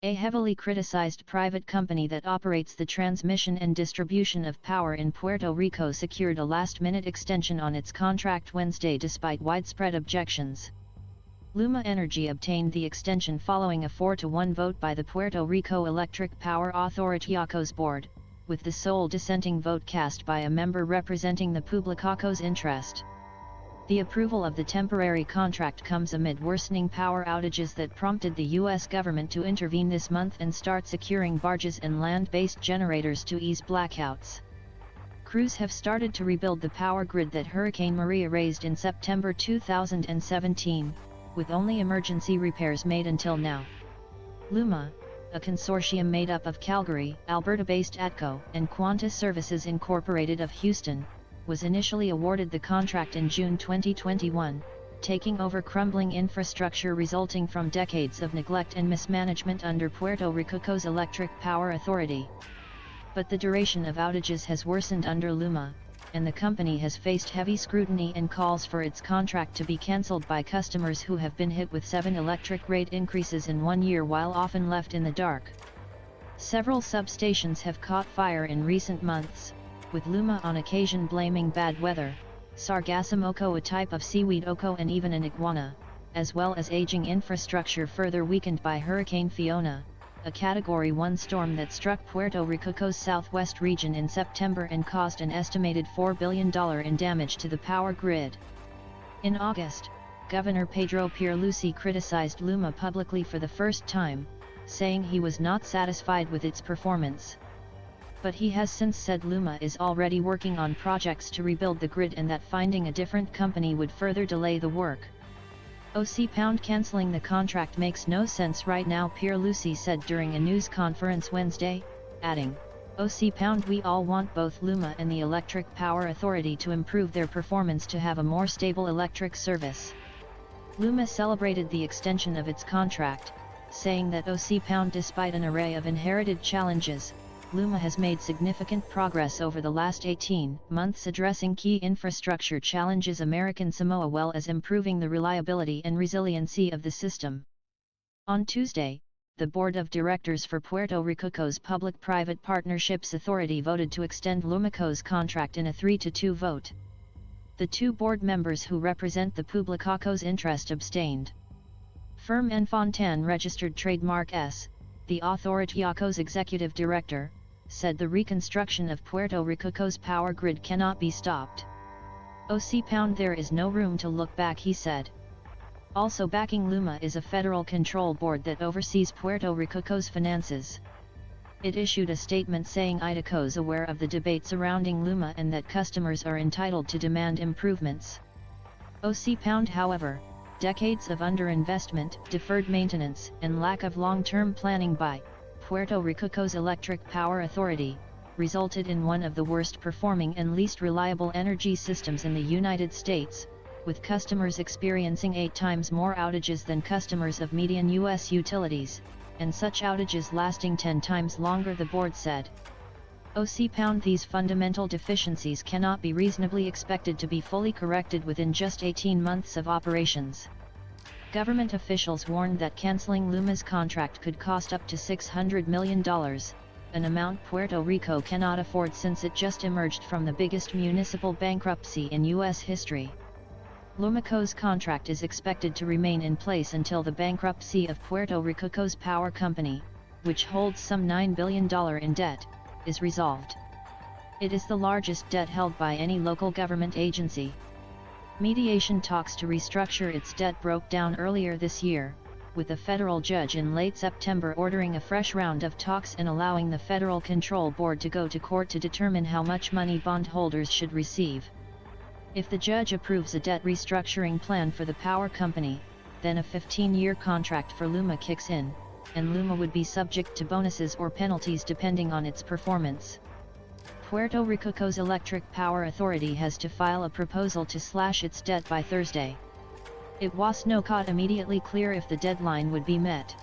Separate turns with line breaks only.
A heavily criticized private company that operates the transmission and distribution of power in Puerto Rico secured a last-minute extension on its contract Wednesday despite widespread objections. Luma Energy obtained the extension following a 4-1 vote by the Puerto Rico Electric Power Authority's board, with the sole dissenting vote cast by a member representing the Publicaco's interest. The approval of the temporary contract comes amid worsening power outages that prompted the U.S. government to intervene this month and start securing barges and land-based generators to ease blackouts. Crews have started to rebuild the power grid that Hurricane Maria razed in September 2017, with only emergency repairs made until now. Luma, a consortium made up of Calgary, Alberta-based ATCO, and Quanta Services Incorporated of Houston, was initially awarded the contract in June 2021, taking over crumbling infrastructure resulting from decades of neglect and mismanagement under Puerto Rico's Electric Power Authority. But the duration of outages has worsened under Luma, and the company has faced heavy scrutiny and calls for its contract to be cancelled by customers who have been hit with 7 electric rate increases in 1 year while often left in the dark. Several substations have caught fire in recent months, with Luma on occasion blaming bad weather, sargassum oko, a type of seaweed oko, and even an iguana, as well as aging infrastructure further weakened by Hurricane Fiona, a Category 1 storm that struck Puerto Rico's southwest region in September and caused an estimated $4 billion in damage to the power grid. In August, Governor Pedro Pierluisi criticized Luma publicly for the first time, saying he was not satisfied with its performance. But he has since said Luma is already working on projects to rebuild the grid and that finding a different company would further delay the work. Canceling the contract makes no sense right now, Pierluisi said during a news conference Wednesday, adding, we all want both Luma and the Electric Power Authority to improve their performance to have a more stable electric service. Luma celebrated the extension of its contract, saying that despite an array of inherited challenges, Luma has made significant progress over the last 18 months addressing key infrastructure challenges American Samoa well as improving the reliability and resiliency of the system. On Tuesday, the Board of Directors for Puerto Rico's Public-Private Partnerships Authority voted to extend Lumaco's contract in a 3-2 vote. The 2 board members who represent the Publicaco's interest abstained. Firm N. Fontan registered trademark S., the Authority's executive director, said the reconstruction of Puerto Rico's power grid cannot be stopped. There is no room to look back, he said. Also backing Luma is a federal control board that oversees Puerto Rico's finances. It issued a statement saying IDACO's aware of the debate surrounding Luma and that customers are entitled to demand improvements. However, decades of underinvestment, deferred maintenance, and lack of long-term planning by Puerto Rico's Electric Power Authority, resulted in one of the worst performing and least reliable energy systems in the United States, with customers experiencing 8 times more outages than customers of median U.S. utilities, and such outages lasting 10 times longer, the board said. These fundamental deficiencies cannot be reasonably expected to be fully corrected within just 18 months of operations. Government officials warned that canceling Luma's contract could cost up to $600 million, an amount Puerto Rico cannot afford since it just emerged from the biggest municipal bankruptcy in U.S. history. Lumaco's contract is expected to remain in place until the bankruptcy of Puerto Rico's power company, which holds some $9 billion in debt, is resolved. It is the largest debt held by any local government agency. Mediation talks to restructure its debt broke down earlier this year, with a federal judge in late September ordering a fresh round of talks and allowing the Federal Control Board to go to court to determine how much money bondholders should receive. If the judge approves a debt restructuring plan for the power company, then a 15-year contract for Luma kicks in, and Luma would be subject to bonuses or penalties depending on its performance. Puerto Rico's Electric Power Authority has to file a proposal to slash its debt by Thursday. It was not immediately clear if the deadline would be met.